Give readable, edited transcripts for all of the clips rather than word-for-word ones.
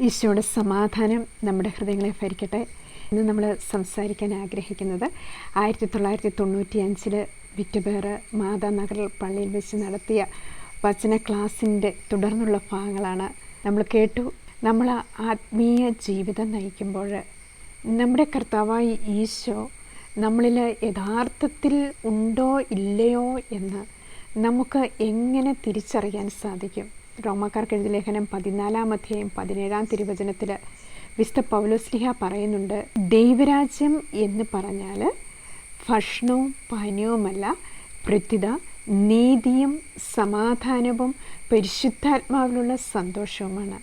ഈശോയുടെ സമാധാനം നമ്മുടെ ഹൃദയങ്ങളെ ഭരിക്കട്ടെ. ഇന്ന് നമ്മൾ സംസാരിക്കാൻ ആഗ്രഹിക്കുന്നത് 1995 വിറ്റുപേറ് മാതാനഗർ പള്ളിയിൽ വെച്ച് നടത്തിയ വചന ക്ലാസ്സിൻ്റെ തുടർന്നുള്ള ഭാഗങ്ങളാണ് നമ്മൾ കേട്ടു. നമ്മൾ ആത്മീയ ജീവിതം നയിക്കുമ്പോൾ നമ്മുടെ കർത്താവായ ഈശോ നമ്മളിൽ യഥാർത്ഥത്തിൽ ഉണ്ടോ ഇല്ലയോ എന്ന് നമുക്ക് എങ്ങനെ തിരിച്ചറിയാൻ സാധിക്കും? റോമാക്കാർക്ക് എഴുതിയ ലേഖനം 14-ാം അധ്യായം 17-ാം തിരുവചനത്തിൽ വിശുദ്ധ പൗലോസ്ലീഹ പറയുന്നുണ്ട്, ദൈവരാജ്യം എന്ന് പറഞ്ഞാൽ ഭക്ഷണവും പാനീയവുമല്ല, പ്രത്യുത നീതിയും സമാധാനവും പരിശുദ്ധാത്മാവിലുള്ള സന്തോഷവുമാണ്.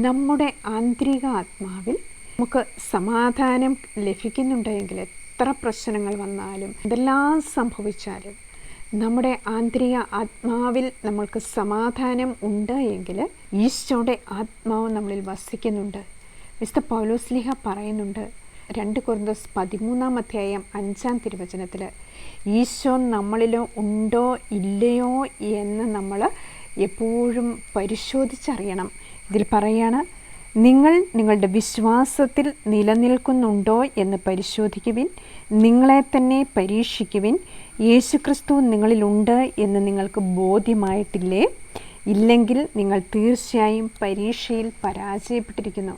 നമ്മുടെ ആന്തരിക ആത്മാവിൽ നമുക്ക് സമാധാനം ലഭിക്കുന്നുണ്ടെങ്കിൽ എത്ര പ്രശ്നങ്ങൾ വന്നാലും എന്തെല്ലാം സംഭവിച്ചാലും നമ്മുടെ ആന്തരിക ആത്മാവിൽ നമ്മൾക്ക് സമാധാനം ഉണ്ട് എങ്കിൽ ഈശോയുടെ ആത്മാവ് നമ്മളിൽ വസിക്കുന്നുണ്ട്. വിശുദ്ധ പൗലോസ്ലീഹ പറയുന്നുണ്ട് 2 കൊരിന്ത്യർ 13-ാം അധ്യായം 5-ാം തിരുവചനത്തിൽ, ഈശോ നമ്മളിൽ ഉണ്ടോ ഇല്ലയോ എന്ന് നമ്മൾ എപ്പോഴും പരിശോധിച്ചറിയണം. ഇതിൽ പറയാണ്, നിങ്ങൾ നിങ്ങളുടെ വിശ്വാസത്തിൽ നിലനിൽക്കുന്നുണ്ടോ എന്ന് പരിശോധിക്കുവിൻ, നിങ്ങളെ തന്നെ പരീക്ഷിക്കുവിൻ, യേശുക്രിസ്തു നിങ്ങളിലുണ്ട് എന്ന് നിങ്ങൾക്ക് ബോധ്യമായിട്ടില്ലേ? ഇല്ലെങ്കിൽ നിങ്ങൾ തീർച്ചയായും പരീക്ഷയിൽ പരാജയപ്പെട്ടിരിക്കുന്നു.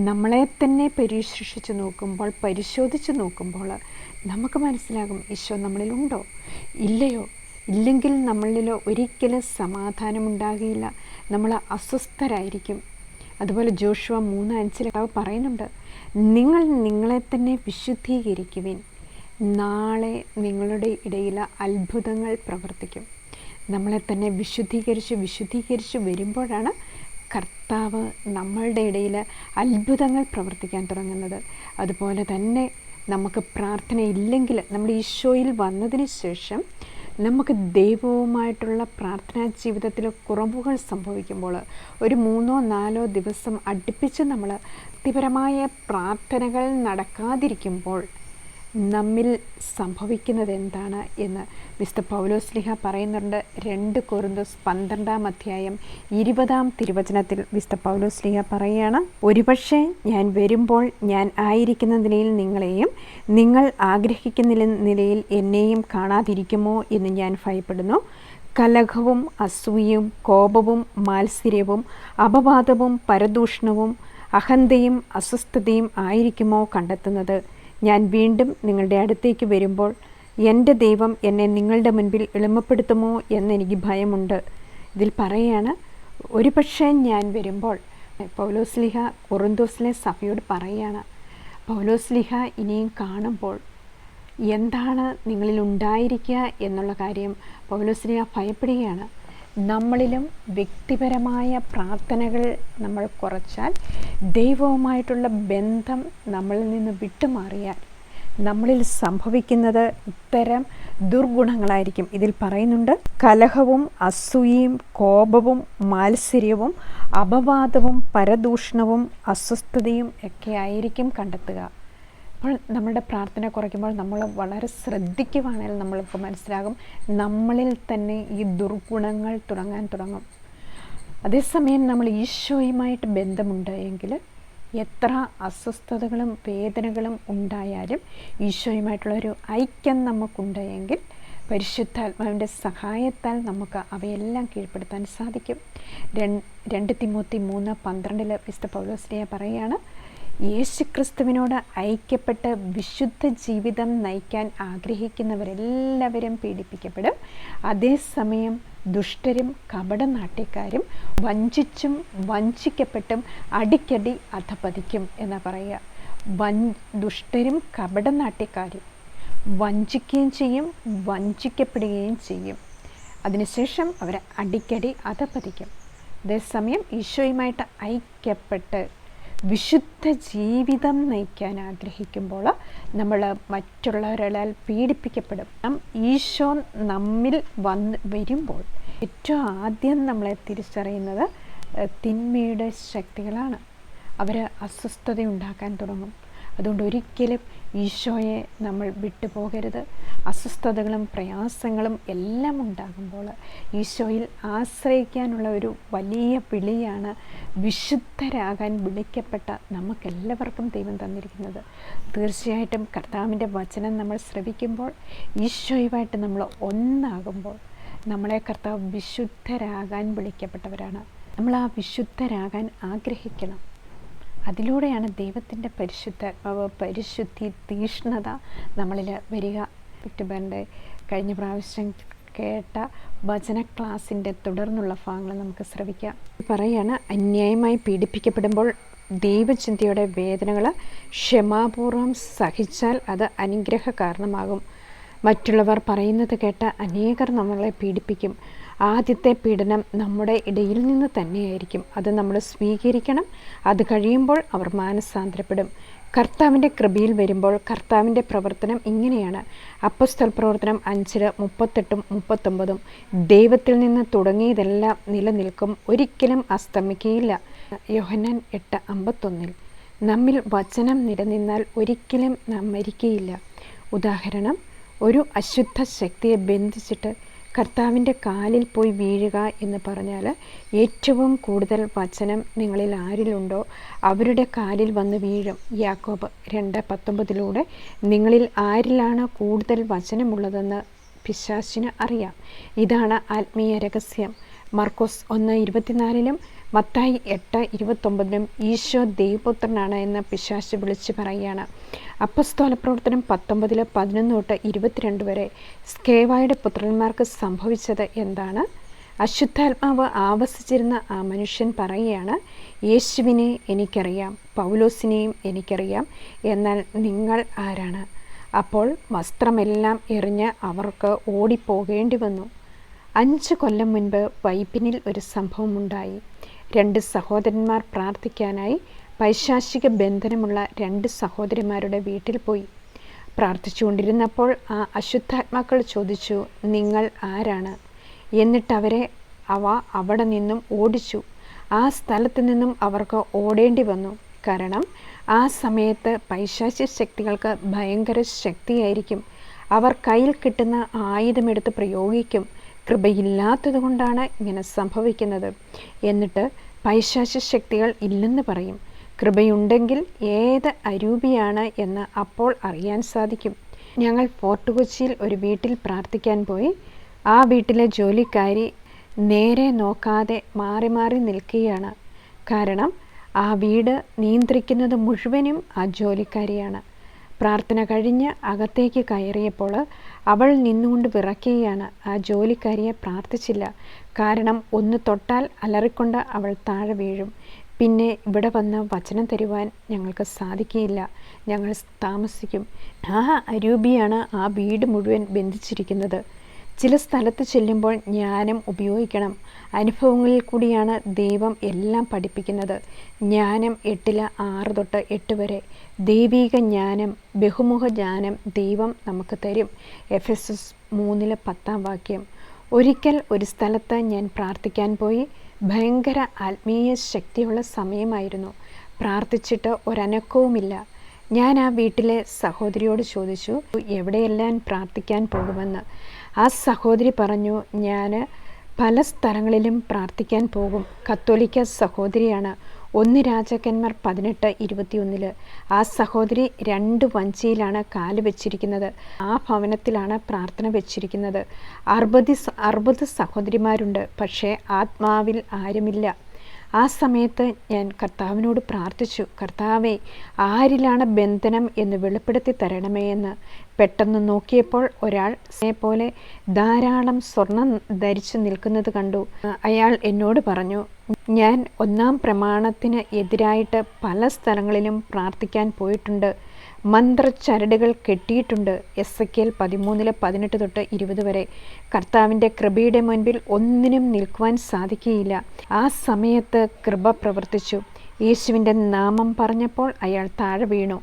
നമ്മളെ തന്നെ പരിശോധിച്ച് നോക്കുമ്പോൾ നമുക്ക് മനസ്സിലാകും ഈശോ നമ്മളിലുണ്ടോ ഇല്ലയോ. ഇല്ലെങ്കിൽ നമ്മളിൽ ഒരിക്കലും സമാധാനമുണ്ടാകുകയില്ല, നമ്മൾ അസ്വസ്ഥരായിരിക്കും. അതുപോലെ ജോഷുവ 3:5 പറയുന്നുണ്ട്, നിങ്ങൾ നിങ്ങളെ തന്നെ വിശുദ്ധീകരിക്കുവിൻ, നാളെ നിങ്ങളുടെ ഇടയിൽ അത്ഭുതങ്ങൾ പ്രവർത്തിക്കും. നമ്മളെ തന്നെ വിശുദ്ധീകരിച്ച് വരുമ്പോഴാണ് കർത്താവ് നമ്മളുടെ ഇടയിൽ അത്ഭുതങ്ങൾ പ്രവർത്തിക്കാൻ തുടങ്ങുന്നത്. അതുപോലെ തന്നെ നമുക്ക് പ്രാർത്ഥന ഇല്ലെങ്കിൽ, നമ്മൾ ഈശോയിൽ വന്നതിന് ശേഷം നമുക്ക് ദൈവവുമായിട്ടുള്ള പ്രാർത്ഥനാ ജീവിതത്തിൽ കുറവുകൾ സംഭവിക്കുമ്പോൾ, ഒരു 3-4 ദിവസം അടുപ്പിച്ച് നമ്മൾ വ്യക്തിപരമായ പ്രാർത്ഥനകൾ നടക്കാതിരിക്കുമ്പോൾ നമ്മിൽ സംഭവിക്കുന്നത് എന്താണ് എന്ന് വിശുദ്ധ പൗലോസ്ലീഹ പറയുന്നുണ്ട്. 2 കൊരിന്ത്യർ 12-ാം അധ്യായം 20-ാം തിരുവചനത്തിൽ വിശുദ്ധ പൗലോസ്ലീഹ പറയുകയാണ്, ഒരുപക്ഷെ ഞാൻ വരുമ്പോൾ ഞാൻ ആയിരിക്കുന്ന നിലയിൽ നിങ്ങളെയും നിങ്ങൾ ആഗ്രഹിക്കുന്ന നിലയിൽ എന്നെയും കാണാതിരിക്കുമോ എന്ന് ഞാൻ ഭയപ്പെടുന്നു. കലഹവും അസൂയയും കോപവും മാത്സര്യവും അപവാദവും പരദൂഷണവും അഹന്തയും അസ്വസ്ഥതയും ആയിരിക്കുമോ കണ്ടെത്തുന്നത്? ഞാൻ വീണ്ടും നിങ്ങളുടെ അടുത്തേക്ക് വരുമ്പോൾ എൻ്റെ ദൈവം എന്നെ നിങ്ങളുടെ മുൻപിൽ എളിമപ്പെടുത്തുമോ എന്നെനിക്ക് ഭയമുണ്ട്. ഇതിൽ പറയുകയാണ്, ഒരു പക്ഷേ ഞാൻ വരുമ്പോൾ പൗലോസ്ലീഹ കൊറിന്തോസിലെ സഭയോട് പറയുകയാണ്, പൗലോസ്ലീഹ ഇനിയും കാണുമ്പോൾ എന്താണ് നിങ്ങളിൽ ഉണ്ടായിരിക്കുക എന്നുള്ള കാര്യം പൗലോസ്ലീഹ ഭയപ്പെടുകയാണ്. നമ്മളിലും വ്യക്തിപരമായ പ്രാർത്ഥനകൾ നമ്മൾ കുറച്ചാൽ, ദൈവവുമായിട്ടുള്ള ബന്ധം നമ്മളിൽ നിന്ന് വിട്ടുമാറിയാൽ നമ്മളിൽ സംഭവിക്കുന്നത് ഇത്തരം ദുർഗുണങ്ങളായിരിക്കും. ഇതിൽ പറയുന്നുണ്ട്, കലഹവും അസൂയയും കോപവും മാത്സര്യവും അപവാദവും പരദൂഷണവും അസ്വസ്ഥതയും ഒക്കെ ആയിരിക്കും കണ്ടെത്തുക. അപ്പോൾ നമ്മുടെ പ്രാർത്ഥന കുറയ്ക്കുമ്പോൾ നമ്മൾ വളരെ ശ്രദ്ധിക്കുവാണെങ്കിൽ നമ്മൾക്ക് മനസ്സിലാകും നമ്മളിൽ തന്നെ ഈ ദുർഗുണങ്ങൾ തുടങ്ങും. അതേസമയം നമ്മൾ ഈശോയുമായിട്ട് ബന്ധമുണ്ട് എങ്കിൽ എത്ര അസ്വസ്ഥതകളും വേദനകളും ഉണ്ടായാലും ഈശോയുമായിട്ടുള്ളൊരു ഐക്യം നമുക്കുണ്ട് എങ്കിൽ പരിശുദ്ധാത്മാവിൻ്റെ സഹായത്താൽ നമുക്ക് അവയെല്ലാം കീഴ്പ്പെടുത്താൻ സാധിക്കും. 2 തിമോത്തി 3:12 വിശുദ്ധ പൗലോസ്ലീഹ പറയുകയാണ്, യേശുക്രിസ്തുവിനോട് ഐക്യപ്പെട്ട് വിശുദ്ധ ജീവിതം നയിക്കാൻ ആഗ്രഹിക്കുന്നവരെല്ലാവരും പീഡിപ്പിക്കപ്പെടും. അതേസമയം ദുഷ്ടരും കപടനാട്യക്കാരും വഞ്ചിച്ചും വഞ്ചിക്കപ്പെട്ടും അടിക്കടി അധപതിക്കും എന്ന് പറയുക. ദുഷ്ടരും കപടനാട്യക്കാരും വഞ്ചിക്കുകയും ചെയ്യും, വഞ്ചിക്കപ്പെടുകയും ചെയ്യും. അതിനുശേഷം അവർ അടിക്കടി അധപതിക്കും. അതേസമയം ഈശോയുമായിട്ട് ഐക്യപ്പെട്ട് വിശുദ്ധ ജീവിതം നയിക്കാൻ ആഗ്രഹിക്കുമ്പോൾ നമ്മൾ മറ്റുള്ളവരാൽ പീഡിപ്പിക്കപ്പെടും. ഈശോ നമ്മിൽ വരുമ്പോൾ ഏറ്റവും ആദ്യം നമ്മളെ തിരിച്ചറിയുന്നത് തിന്മയുടെ ശക്തികളാണ്. അവർ അസ്വസ്ഥത ഉണ്ടാക്കാൻ തുടങ്ങും. അതുകൊണ്ട് ഒരിക്കലും ഈശോയെ നമ്മൾ വിട്ടുപോകരുത്. അസ്വസ്ഥതകളും പ്രയാസങ്ങളും എല്ലാം ഉണ്ടാകുമ്പോൾ ഈശോയിൽ ആശ്രയിക്കാനുള്ള ഒരു വലിയ വിളിയാണ് വിശുദ്ധരാകാൻ വിളിക്കപ്പെട്ട നമുക്കെല്ലാവർക്കും ദൈവം തന്നിരിക്കുന്നത്. തീർച്ചയായിട്ടും കർത്താവിൻ്റെ വചനം നമ്മൾ ശ്രവിക്കുമ്പോൾ, ഈശോയുമായിട്ട് നമ്മൾ ഒന്നാകുമ്പോൾ നമ്മളെ കർത്താവ് വിശുദ്ധരാകാൻ വിളിക്കപ്പെട്ടവരാണ്. നമ്മൾ ആ വിശുദ്ധരാകാൻ ആഗ്രഹിക്കണം. അതിലൂടെയാണ് ദൈവത്തിൻ്റെ പരിശുദ്ധി തീഷ്ണത നമ്മളിൽ വരിക. വിക്ടബറിൻ്റെ കഴിഞ്ഞ പ്രാവശ്യം കേട്ട വചന ക്ലാസ്സിൻ്റെ തുടർന്നുള്ള ഭാഗങ്ങൾ നമുക്ക് ശ്രവിക്കാം. പറയുകയാണ്, അന്യായമായി പീഡിപ്പിക്കപ്പെടുമ്പോൾ ദൈവചിന്തയുടെ വേദനകൾ ക്ഷമാപൂർവം സഹിച്ചാൽ അത് അനുഗ്രഹ കാരണമാകും. മറ്റുള്ളവർ പറയുന്നത് കേട്ട് അനേകർ നമ്മളെ പീഡിപ്പിക്കും. ആദ്യത്തെ പീഡനം നമ്മുടെ ഇടയിൽ നിന്ന് തന്നെയായിരിക്കും. അത് നമ്മൾ സ്വീകരിക്കണം. അത് കഴിയുമ്പോൾ അവർ മാനസാന്തരപ്പെടും. കർത്താവിൻ്റെ കൃപയിൽ വരുമ്പോൾ കർത്താവിൻ്റെ പ്രവർത്തനം ഇങ്ങനെയാണ്. അപ്പോസ്തല പ്രവർത്തനം 5:38-39 ദൈവത്തിൽ നിന്ന് തുടങ്ങിയതെല്ലാം നിലനിൽക്കും, ഒരിക്കലും അസ്തമിക്കുകയില്ല. യോഹന്നാൻ 8:51 നമ്മിൽ വചനം നിലനിന്നാൽ ഒരിക്കലും നാം മരിക്കുകയില്ല. ഉദാഹരണം, ഒരു അശുദ്ധ ശക്തിയെ ബന്ധിച്ചിട്ട് കർത്താവിൻ്റെ കാലിൽ പോയി വീഴുക എന്ന് പറഞ്ഞാൽ ഏറ്റവും കൂടുതൽ വചനം നിങ്ങളിൽ ആരിലുണ്ടോ അവരുടെ കാലിൽ വന്ന് വീഴും. യാക്കോബ് 2:19 നിങ്ങളിൽ ആരിലാണ് കൂടുതൽ വചനമുള്ളതെന്ന് പിശാചിന് അറിയാം. ഇതാണ് ആത്മീയ രഹസ്യം. മർക്കോസ് 1:24 മത്തായി 8:29 ഈശോ ദൈവപുത്രനാണ് എന്ന് പിശാച് വിളിച്ച് പറയുകയാണ്. അപ്പോസ്തല പ്രവർത്തനം 19:11-22 വരെ സ്കേവായുടെ പുത്രന്മാർക്ക് സംഭവിച്ചത് എന്താണ്? അശുദ്ധാത്മാവ് ആവസിച്ചിരുന്ന ആ മനുഷ്യൻ പറയുകയാണ്, യേശുവിനെ എനിക്കറിയാം, പൗലോസിനെയും എനിക്കറിയാം, എന്നാൽ നിങ്ങൾ ആരാണ്? അപ്പോൾ വസ്ത്രമെല്ലാം എറിഞ്ഞ് അവർക്ക് ഓടിപ്പോകേണ്ടി വന്നു. 5 കൊല്ലം മുൻപ് വൈപ്പിനിൽ ഒരു സംഭവമുണ്ടായി. 2 സഹോദരന്മാർ പ്രാർത്ഥിക്കാനായി പൈശാചിക ബന്ധനമുള്ള 2 സഹോദരിമാരുടെ വീട്ടിൽ പോയി. പ്രാർത്ഥിച്ചുകൊണ്ടിരുന്നപ്പോൾ ആ അശുദ്ധാത്മാക്കൾ ചോദിച്ചു, നിങ്ങൾ ആരാണ്? എന്നിട്ട് അവ അവിടെ നിന്നും ഓടിച്ചു. ആ സ്ഥലത്ത് നിന്നും അവർക്ക് ഓടേണ്ടി വന്നു. കാരണം ആ സമയത്ത് പൈശാചിക ശക്തികൾക്ക് ഭയങ്കര ശക്തിയായിരിക്കും. അവർ കയ്യിൽ കിട്ടുന്ന ആയുധമെടുത്ത് പ്രയോഗിക്കും. കൃപയില്ലാത്തത് കൊണ്ടാണ് ഇങ്ങനെ സംഭവിക്കുന്നത്. എന്നിട്ട് പൈശാചിക ശക്തികൾ ഇല്ലെന്ന് പറയും. കൃപയുണ്ടെങ്കിൽ ഏത് അരൂപിയാണ് എന്ന് അപ്പോൾ അറിയാൻ സാധിക്കും. ഞങ്ങൾ ഫോർട്ട് കൊച്ചിയിൽ ഒരു വീട്ടിൽ പ്രാർത്ഥിക്കാൻ പോയി. ആ വീട്ടിലെ ജോലിക്കാരി നേരെ നോക്കാതെ മാറി മാറി നിൽക്കുകയാണ്. കാരണം ആ വീട് നിയന്ത്രിക്കുന്നത് മുഴുവനും ആ ജോലിക്കാരിയാണ്. പ്രാർത്ഥന കഴിഞ്ഞ് അകത്തേക്ക് കയറിയപ്പോൾ അവൾ നിന്നുകൊണ്ട് വിറയ്ക്കുകയാണ്. ആ ജോലിക്കാരിയെ പ്രാർത്ഥിച്ചില്ല. കാരണം ഒന്ന് തൊട്ടാൽ അലറിക്കൊണ്ട് അവൾ താഴെ വീഴും. പിന്നെ ഇവിടെ വന്ന് വചനം തരുവാൻ ഞങ്ങൾക്ക് സാധിക്കുകയില്ല, ഞങ്ങൾ താമസിക്കും. ആ അരൂപിയാണ് ആ വീട് മുഴുവൻ ബന്ധിച്ചിരിക്കുന്നത്. ചില സ്ഥലത്ത് ചെല്ലുമ്പോൾ ജ്ഞാനം ഉപയോഗിക്കണം. അനുഭവങ്ങളിൽ കൂടിയാണ് ദൈവം എല്ലാം പഠിപ്പിക്കുന്നത്. ജ്ഞാനം 6-8 വരെ ദൈവിക ജ്ഞാനം, ബഹുമുഖ ജ്ഞാനം ദൈവം നമുക്ക് തരും. എഫെസസ് 3:10 ഒരിക്കൽ ഒരു സ്ഥലത്ത് ഞാൻ പ്രാർത്ഥിക്കാൻ പോയി. ഭയങ്കര ആത്മീയ ശക്തിയുള്ള സമയമായിരുന്നു. പ്രാർത്ഥിച്ചിട്ട് ഒരനക്കവുമില്ല. ഞാൻ ആ വീട്ടിലെ സഹോദരിയോട് ചോദിച്ചു, എവിടെയെല്ലാം പ്രാർത്ഥിക്കാൻ പോകുമെന്ന്. ആ സഹോദരി പറഞ്ഞു, ഞാൻ പല സ്ഥലങ്ങളിലും പ്രാർത്ഥിക്കാൻ പോകും. കത്തോലിക്ക സഹോദരിയാണ്. 1 രാജാക്കന്മാർ 18:21 ആ സഹോദരി 2 വഞ്ചിയിലാണ് കാല് വെച്ചിരിക്കുന്നത്. ആ ഭവനത്തിലാണ് പ്രാർത്ഥന വെച്ചിരിക്കുന്നത്. 60 സഹോദരിമാരുണ്ട്, പക്ഷേ ആത്മാവിൽ ആരുമില്ല. ആ സമയത്ത് ഞാൻ കർത്താവിനോട് പ്രാർത്ഥിച്ചു, കർത്താവേ, ആരിലാണ് ബന്ധനം എന്ന് വെളിപ്പെടുത്തി തരണമേ എന്ന്. പെട്ടെന്ന് നോക്കിയപ്പോൾ ഒരാൾ പോലെ ധാരാളം സ്വർണം ധരിച്ചു നിൽക്കുന്നത് കണ്ടു. അയാൾ എന്നോട് പറഞ്ഞു, ഞാൻ 1-ാം പ്രമാണത്തിന് എതിരായിട്ട് പല സ്ഥലങ്ങളിലും പ്രാർത്ഥിക്കാൻ പോയിട്ടുണ്ട്. മന്ത്രച്ചരടുകൾ കെട്ടിയിട്ടുണ്ട്. എസെക്കിയേൽ 13:18-20 വരെ. കർത്താവിൻ്റെ കൃപയുടെ മുൻപിൽ ഒന്നിനും നിൽക്കുവാൻ സാധിക്കുകയില്ല. ആ സമയത്ത് കൃപ പ്രവർത്തിച്ചു. യേശുവിൻ്റെ നാമം പറഞ്ഞപ്പോൾ അയാൾ താഴെ വീണു.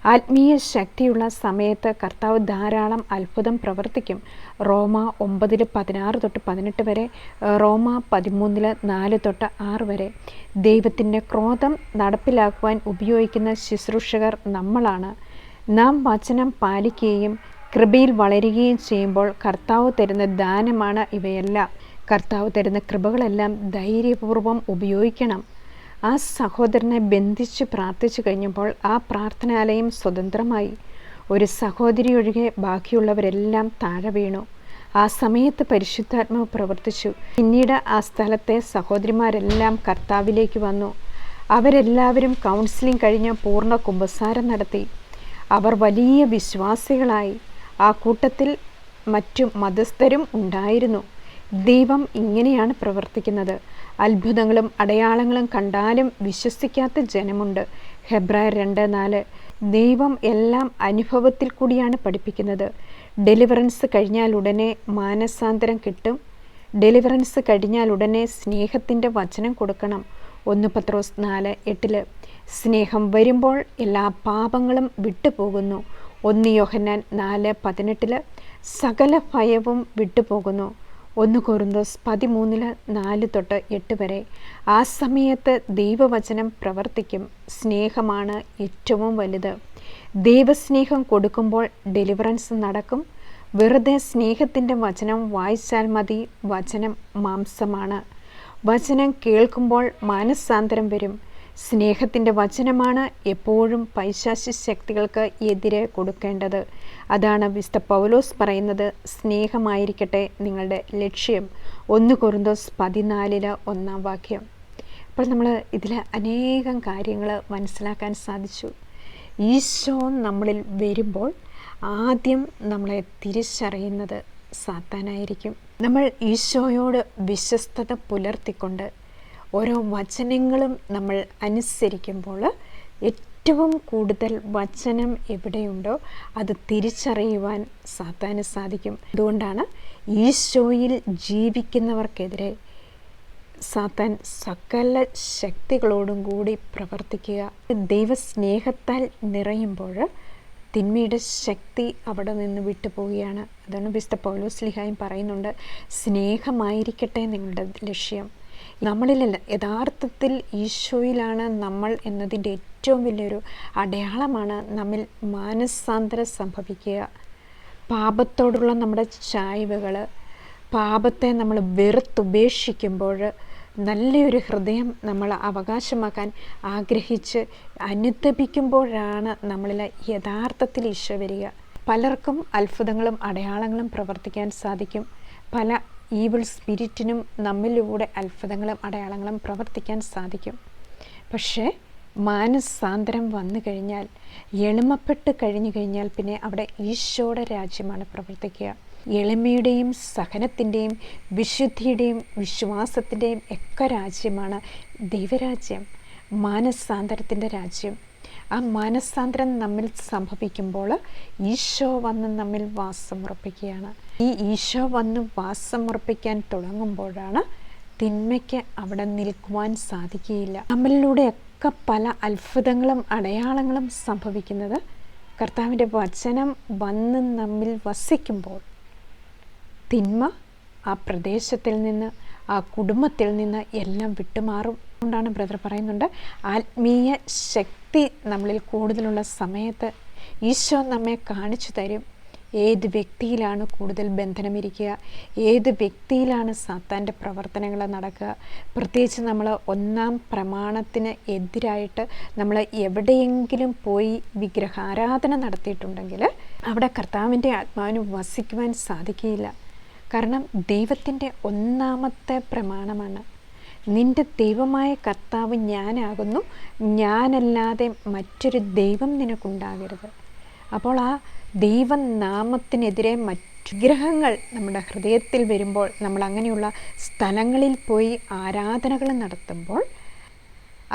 ആത്മീയ ശക്തിയുള്ള സമയത്ത് കർത്താവ് ധാരാളം അത്ഭുതം പ്രവർത്തിക്കും. റോമ 9:16-18 വരെ, റോമ 13:4-6 വരെ. ദൈവത്തിൻ്റെ ക്രോധം നടപ്പിലാക്കുവാൻ ഉപയോഗിക്കുന്ന ശുശ്രൂഷകർ നമ്മളാണ്. നാം വചനം പാലിക്കുകയും കൃപയിൽ വളരുകയും ചെയ്യുമ്പോൾ കർത്താവ് തരുന്ന ദാനമാണ് ഇവയെല്ലാം. കർത്താവ് തരുന്ന കൃപകളെല്ലാം ധൈര്യപൂർവ്വം ഉപയോഗിക്കണം. ആ സഹോദരനെ ബന്ധിച്ച് പ്രാർത്ഥിച്ചു കഴിഞ്ഞപ്പോൾ ആ പ്രാർത്ഥനാലയം സ്വതന്ത്രമായി. ഒരു സഹോദരി ഒഴികെ ബാക്കിയുള്ളവരെല്ലാം താഴെ വീണു. ആ സമയത്ത് പരിശുദ്ധാത്മാവ് പ്രവർത്തിച്ചു. പിന്നീട് ആ സ്ഥലത്തെ സഹോദരിമാരെല്ലാം കർത്താവിലേക്ക് വന്നു. അവരെല്ലാവരും കൗൺസിലിംഗ് കഴിഞ്ഞ് പൂർണ്ണ കുമ്പസാരം നടത്തി. അവർ വലിയ വിശ്വാസികളായി. ആ കൂട്ടത്തിൽ മറ്റു മതസ്ഥരും ഉണ്ടായിരുന്നു. ദൈവം ഇങ്ങനെയാണ് പ്രവർത്തിക്കുന്നത്. അത്ഭുതങ്ങളും അടയാളങ്ങളും കണ്ടാലും വിശ്വസിക്കാത്ത ജനമുണ്ട്. ഹെബ്രായർ 2:4. ദൈവം എല്ലാം അനുഭവത്തിൽ കൂടിയാണ് പഠിപ്പിക്കുന്നത്. ഡെലിവറൻസ് കഴിഞ്ഞാൽ ഉടനെ മാനസാന്തരം കിട്ടും. ഡെലിവറൻസ് കഴിഞ്ഞാൽ ഉടനെ സ്നേഹത്തിൻ്റെ വചനം കൊടുക്കണം. 1 പത്രോസ് 4:8. സ്നേഹം വരുമ്പോൾ എല്ലാ പാപങ്ങളും വിട്ടുപോകുന്നു. 1 യോഹന്നാൻ 4:18. സകല ഭയവും വിട്ടുപോകുന്നു. 1 കൊരിന്തോസ് 13:4-8 വരെ. ആ സമയത്ത് ദൈവവചനം പ്രവർത്തിക്കും. സ്നേഹമാണ് ഏറ്റവും വലുത്. ദൈവസ്നേഹം കൊടുക്കുമ്പോൾ ഡെലിവറൻസ് നടക്കും. വെറുതെ സ്നേഹത്തിൻ്റെ വചനം വായിച്ചാൽ മതി. വചനം മാംസമാണ്. വചനം കേൾക്കുമ്പോൾ മാനസാന്തരം വരും. സ്നേഹത്തിൻ്റെ വചനമാണ് എപ്പോഴും പൈശാചിക ശക്തികൾക്ക് എതിരെ കൊടുക്കേണ്ടത്. അതാണ് വിശുദ്ധ പൗലോസ് പറയുന്നത്, സ്നേഹമായിരിക്കട്ടെ നിങ്ങളുടെ ലക്ഷ്യം. 1 കൊരിന്തോസ് 14:1. അപ്പോൾ നമ്മൾ ഇതിൽ അനേകം കാര്യങ്ങൾ മനസ്സിലാക്കാൻ സാധിച്ചു. ഈശോ നമ്മളിൽ വരുമ്പോൾ ആദ്യം നമ്മളെ തിരിച്ചറിയുന്നത് സാത്താനായിരിക്കും. നമ്മൾ ഈശോയോട് വിശ്വസ്തത പുലർത്തിക്കൊണ്ട് ഓരോ വചനങ്ങളും നമ്മൾ അനുസരിക്കുമ്പോൾ ഏറ്റവും കൂടുതൽ വചനം എവിടെയുണ്ടോ അത് തിരിച്ചറിയുവാൻ സാത്താന് സാധിക്കും. അതുകൊണ്ടാണ് ഈശോയിൽ ജീവിക്കുന്നവർക്കെതിരെ സാത്താൻ സകല ശക്തികളോടും കൂടി പ്രവർത്തിക്കുക. ദൈവസ്നേഹത്താൽ നിറയുമ്പോൾ തിന്മയുടെ ശക്തി അവിടെ നിന്ന് വിട്ടുപോവുകയാണ്. അതാണ് വിശുദ്ധ പൗലോസ് ശ്ലീഹായും പറയുന്നുണ്ട്, സ്നേഹമായിരിക്കട്ടെ നിങ്ങളുടെ ലക്ഷ്യം. നമ്മളിലല്ല, യഥാർത്ഥത്തിൽ ഈശോയിലാണ് നമ്മൾ എന്നതിൻ്റെ ഏറ്റവും വലിയൊരു അടയാളമാണ് നമ്മിൽ മാനസാന്തരം സംഭവിക്കുക. പാപത്തോടുള്ള നമ്മുടെ ചായ്വുകൾ, പാപത്തെ നമ്മൾ വെറുത്തുപേക്ഷിക്കുമ്പോൾ നല്ലൊരു ഹൃദയം നമ്മൾ അവകാശമാക്കാൻ ആഗ്രഹിച്ച് അനുതപിക്കുമ്പോഴാണ് നമ്മളിൽ യഥാർത്ഥത്തിൽ ഈശോ വരിക. പലർക്കും അത്ഭുതങ്ങളും അടയാളങ്ങളും പ്രവർത്തിക്കാൻ സാധിക്കും. പല ഈവിൾ സ്പിരിറ്റിനും നമ്മിലൂടെ അത്ഭുതങ്ങളും അടയാളങ്ങളും പ്രവർത്തിക്കാൻ സാധിക്കും. പക്ഷേ മാനസാന്തരം വന്നു കഴിഞ്ഞാൽ, എളിമപ്പെട്ട് കഴിഞ്ഞു കഴിഞ്ഞാൽ പിന്നെ അവിടെ ഈശോയുടെ രാജ്യമാണ് പ്രവർത്തിക്കുക. എളിമയുടെയും സഹനത്തിൻ്റെയും വിശുദ്ധിയുടെയും വിശ്വാസത്തിൻ്റെയും ഒക്കെ രാജ്യമാണ് ദൈവരാജ്യം, മാനസാന്തരത്തിൻ്റെ രാജ്യം. ആ മാനസാന്തരം നമ്മിൽ സംഭവിക്കുമ്പോൾ ഈശോ വന്ന് നമ്മിൽ വാസമുറപ്പിക്കുകയാണ്. ഈ ഈശോ വന്ന് വാസമുറപ്പിക്കാൻ തുടങ്ങുമ്പോഴാണ് തിന്മയ്ക്ക് അവിടെ നിൽക്കുവാൻ സാധിക്കുകയില്ല. നമ്മളിലൂടെയൊക്കെ പല അത്ഭുതങ്ങളും അടയാളങ്ങളും സംഭവിക്കുന്നത് കർത്താവിൻ്റെ വചനം വന്ന് നമ്മിൽ വസിക്കുമ്പോൾ തിന്മ ആ പ്രദേശത്തിൽ നിന്ന്, ആ കുടുംബത്തിൽ നിന്ന് എല്ലാം വിട്ടുമാറും. അതുകൊണ്ടാണ് ബ്രദർ പറയുന്നുണ്ട്, ആത്മീയ ശക്തി നമ്മളിൽ കൂടുതലുള്ള സമയത്ത് ഈശോ നമ്മെ കാണിച്ചു തരും ഏത് വ്യക്തിയിലാണ് കൂടുതൽ ബന്ധനമിരിക്കുക, ഏത് വ്യക്തിയിലാണ് സാത്താൻ്റെ പ്രവർത്തനങ്ങൾ നടക്കുക. പ്രത്യേകിച്ച് നമ്മൾ 1-ാം പ്രമാണത്തിന് എതിരായിട്ട് നമ്മൾ എവിടെയെങ്കിലും പോയി വിഗ്രഹാരാധന നടത്തിയിട്ടുണ്ടെങ്കിൽ അവിടെ കർത്താവിൻ്റെ ആത്മാവിന് വസിക്കുവാൻ സാധിക്കുകയില്ല. കാരണം ദൈവത്തിൻ്റെ 1-ാമത്തെ പ്രമാണമാണ്, നിൻ്റെ ദൈവമായ കർത്താവ് ഞാനാകുന്നു, ഞാനല്ലാതെ മറ്റൊരു ദൈവം നിനക്കുണ്ടാകരുത്. അപ്പോൾ ആ ദൈവനാമത്തിനെതിരെ മറ്റു വിഗ്രഹങ്ങൾ നമ്മുടെ ഹൃദയത്തിൽ വരുമ്പോൾ, നമ്മൾ അങ്ങനെയുള്ള സ്ഥലങ്ങളിൽ പോയി ആരാധനകൾ നടത്തുമ്പോൾ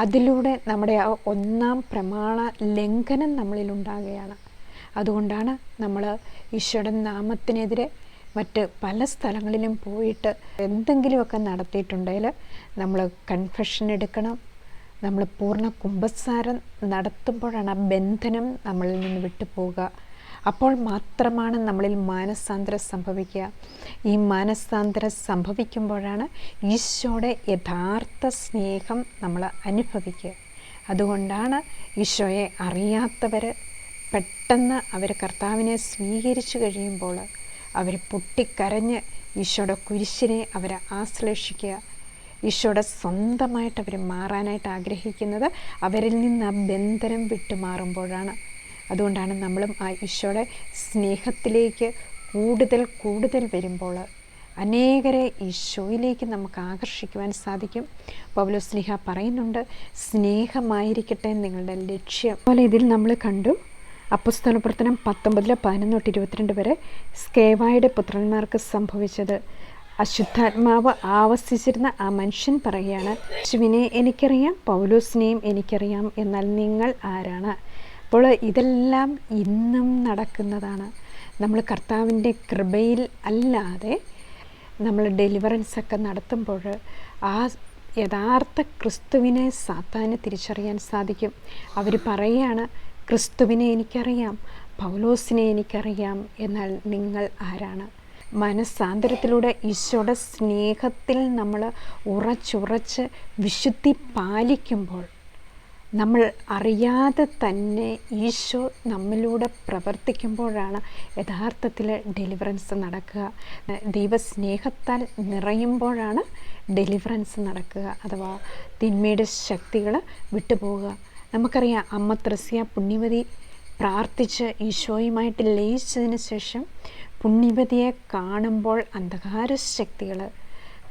അതിലൂടെ നമ്മുടെ ആ 1-ാം പ്രമാണ ലംഘനം നമ്മളിലുണ്ടാകുകയാണ്. അതുകൊണ്ടാണ് നമ്മൾ ഈശോയുടെ നാമത്തിനെതിരെ മറ്റ് പല സ്ഥലങ്ങളിലും പോയിട്ട് എന്തെങ്കിലുമൊക്കെ നടത്തിയിട്ടുണ്ടെങ്കിൽ നമ്മൾ കൺഫെഷൻ എടുക്കണം, നമ്മൾ പൂർണ്ണ കുമ്പസാരം നടത്തുമ്പോഴാണ് ആ ബന്ധനം നമ്മളിൽ നിന്ന് വിട്ടുപോവുക. അപ്പോൾ മാത്രമാണ് നമ്മളിൽ മാനസാന്തരം സംഭവിക്കുക. ഈ മാനസാന്തരം സംഭവിക്കുമ്പോഴാണ് ഈശോയുടെ യഥാർത്ഥ സ്നേഹം നമ്മൾ അനുഭവിക്കുക. അതുകൊണ്ടാണ് ഈശോയെ അറിയാത്തവർ പെട്ടെന്ന് അവർ കർത്താവിനെ സ്വീകരിച്ചു കഴിയുമ്പോൾ അവർ പൊട്ടിക്കരഞ്ഞ് ഈശോയുടെ കുരിശിനെ അവർ ആശ്ലേഷിക്കുക. ഈശോയുടെ സ്വന്തമായിട്ട് അവർ മാറാനായിട്ട് ആഗ്രഹിക്കുന്നത് അവരിൽ നിന്ന് ആ ബന്ധനം വിട്ടുമാറുമ്പോഴാണ്. അതുകൊണ്ടാണ് നമ്മളും ആ ഈശോയുടെ സ്നേഹത്തിലേക്ക് കൂടുതൽ വരുമ്പോൾ അനേകരെ ഈശോയിലേക്ക് നമുക്ക് ആകർഷിക്കുവാൻ സാധിക്കും. പൗലോസ്ലീഹ പറയുന്നുണ്ട്, സ്നേഹമായിരിക്കട്ടെ നിങ്ങളുടെ ലക്ഷ്യം. അതുപോലെ ഇതിൽ നമ്മൾ കണ്ടു അപ്പോസ്തലപ്രവർത്തനം 19:11-22 വരെ സ്കേവായുടെ പുത്രന്മാർക്ക് സംഭവിച്ചത്. അശുദ്ധാത്മാവ് ആവസിച്ചിരുന്ന ആ മനുഷ്യൻ പറയുകയാണ്, യേശുവിനെ എനിക്കറിയാം, പൗലോസിനെയും എനിക്കറിയാം, എന്നാൽ നിങ്ങൾ ആരാണ്? അപ്പോൾ ഇതെല്ലാം ഇന്നും നടക്കുന്നതാണ്. നമ്മൾ കർത്താവിൻ്റെ കൃപയിൽ അല്ലാതെ നമ്മൾ ഡെലിവറൻസൊക്കെ നടത്തുമ്പോൾ ആ യഥാർത്ഥ ക്രിസ്തുവിനെ സാത്താന് തിരിച്ചറിയാൻ സാധിക്കും. അവർ പറയുകയാണ്, ക്രിസ്തുവിനെ എനിക്കറിയാം, പൗലോസിനെ എനിക്കറിയാം, എന്നാൽ നിങ്ങൾ ആരാണ്? മനസ്സാന്തരത്തിലൂടെ ഈശോയുടെ സ്നേഹത്തിൽ നമ്മൾ ഉറച്ചുറച്ച് വിശുദ്ധി പാലിക്കുമ്പോൾ നമ്മൾ അറിയാതെ തന്നെ ഈശോ നമ്മിലൂടെ പ്രവർത്തിക്കുമ്പോഴാണ് യഥാർത്ഥത്തിൽ ഡെലിവറൻസ് നടക്കുക. ദൈവസ്നേഹത്താൽ നിറയുമ്പോഴാണ് ഡെലിവറൻസ് നടക്കുക, അഥവാ തിന്മയുടെ ശക്തികൾ വിട്ടുപോവുക. നമുക്കറിയാം, അമ്മ ത്രസ്യ പുണ്യവതി പ്രാർത്ഥിച്ച് ഈശോയുമായിട്ട് ലയിച്ചതിന് ശേഷം പുണ്യവതിയെ കാണുമ്പോൾ അന്ധകാര ശക്തികൾ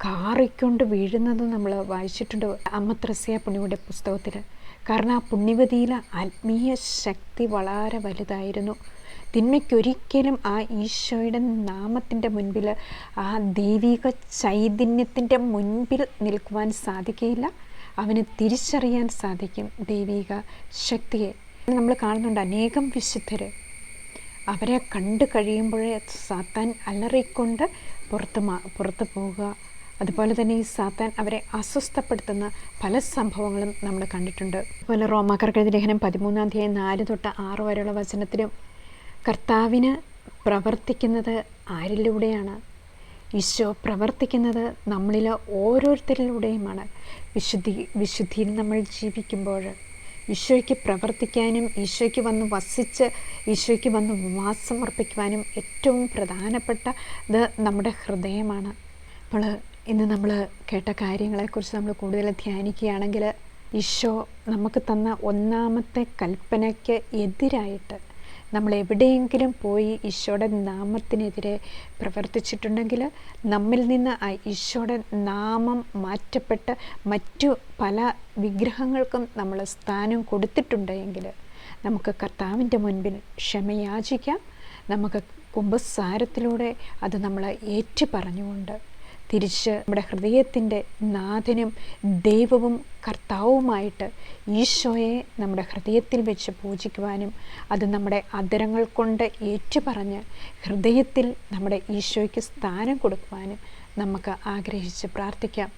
കാറിക്കൊണ്ട് വീഴുന്നത് നമ്മൾ വായിച്ചിട്ടുണ്ട് അമ്മ ത്രസ്യ പുണ്യവതിയുടെ പുസ്തകത്തിൽ. കാരണം ആ പുണ്യവതിയിലെ ആത്മീയ ശക്തി വളരെ വലുതായിരുന്നു. തിന്മയ്ക്കൊരിക്കലും ആ ഈശോയുടെ നാമത്തിൻ്റെ മുൻപിൽ, ആ ദൈവിക ചൈതന്യത്തിൻ്റെ മുൻപിൽ നിൽക്കുവാൻ സാധിക്കുകയില്ല. അവന് തിരിച്ചറിയാൻ സാധിക്കും ദൈവിക ശക്തിയെ. നമ്മൾ കാണുന്നുണ്ട് അനേകം വിശുദ്ധർ അവരെ കണ്ടു കഴിയുമ്പോഴേ സാത്താൻ അലറിക്കൊണ്ട് പുറത്ത് പോവുക. അതുപോലെ തന്നെ ഈ സാത്താൻ അവരെ അസ്വസ്ഥപ്പെടുത്തുന്ന പല സംഭവങ്ങളും നമ്മൾ കണ്ടിട്ടുണ്ട്. അതുപോലെ റോമാക്കാർക്കെഴുതിയ ലേഖനം 13:4-6 വരെയുള്ള വചനത്തിലും കർത്താവിന് പ്രവർത്തിക്കുന്നത് ആരിലൂടെയാണ്? ഈശോ പ്രവർത്തിക്കുന്നത് നമ്മളിൽ ഓരോരുത്തരിലൂടെയുമാണ്. വിശുദ്ധിയിൽ നമ്മൾ ജീവിക്കുമ്പോൾ ഈശോയ്ക്ക് പ്രവർത്തിക്കാനും ഈശോയ്ക്ക് വന്ന് വസിച്ച് ഈശോയ്ക്ക് വന്ന് വാസം അർപ്പിക്കുവാനും ഏറ്റവും പ്രധാനപ്പെട്ടത് നമ്മുടെ ഹൃദയമാണ്. അപ്പോൾ ഇന്ന് നമ്മൾ കേട്ട കാര്യങ്ങളെക്കുറിച്ച് നമ്മൾ കൂടുതൽ ധ്യാനിക്കുകയാണെങ്കിൽ ഈശോ നമുക്ക് തന്ന ഒന്നാമത്തെ കൽപ്പനയ്ക്ക് എതിരായിട്ട് നമ്മൾ എവിടെയെങ്കിലും പോയി ഈശോയുടെ നാമത്തിനെതിരെ പ്രവർത്തിച്ചിട്ടുണ്ടെങ്കിൽ, നമ്മിൽ നിന്ന് ആ ഈശോയുടെ നാമം മാറ്റപ്പെട്ട് മറ്റു പല വിഗ്രഹങ്ങൾക്കും നമ്മൾ സ്ഥാനം കൊടുത്തിട്ടുണ്ടെങ്കിൽ നമുക്ക് കർത്താവിൻ്റെ മുൻപിൽ ക്ഷമയാചിക്കാം. നമുക്ക് കുമ്പസാരത്തിലൂടെ അത് നമ്മൾ ഏറ്റു പറഞ്ഞുകൊണ്ട് തിരിച്ച് നമ്മുടെ ഹൃദയത്തിൻ്റെ നാഥനും ദൈവവും കർത്താവുമായിട്ട് ഈശോയെ നമ്മുടെ ഹൃദയത്തിൽ വെച്ച് പൂജിക്കുവാനും അത് നമ്മുടെ അധരങ്ങൾ കൊണ്ട് ഏറ്റുപറഞ്ഞ് ഹൃദയത്തിൽ നമ്മുടെ ഈശോയ്ക്ക് സ്ഥാനം കൊടുക്കുവാനും നമുക്ക് ആഗ്രഹിച്ച് പ്രാർത്ഥിക്കാം.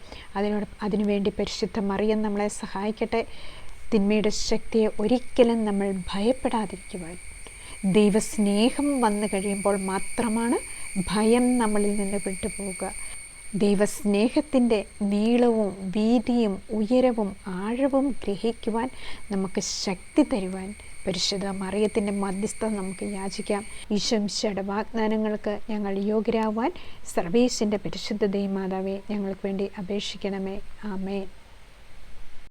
അതിനുവേണ്ടി പരിശുദ്ധ മറിയം നമ്മളെ സഹായിക്കട്ടെ. തിന്മയുടെ ശക്തിയെ ഒരിക്കലും നമ്മൾ ഭയപ്പെടാതിരിക്കുവാൻ, ദൈവസ്നേഹം വന്നു കഴിയുമ്പോൾ മാത്രമാണ് ഭയം നമ്മളിൽ നിന്ന് വിട്ടുപോവുക. ദൈവസ്നേഹത്തിൻ്റെ നീളവും വീതിയും ഉയരവും ആഴവും ഗ്രഹിക്കുവാൻ നമുക്ക് ശക്തി തരുവാൻ പരിശുദ്ധ മറിയത്തിൻ്റെ മധ്യസ്ഥത നമുക്ക് യാചിക്കാം. ഈശോയുടെ വാഗ്ദാനങ്ങൾക്ക് ഞങ്ങൾ യോഗ്യരാവാൻ സർവേശ്വരൻ്റെ പരിശുദ്ധ ദൈവമാതാവേ ഞങ്ങൾക്ക് വേണ്ടി അപേക്ഷിക്കണമേ. ആമേൻ.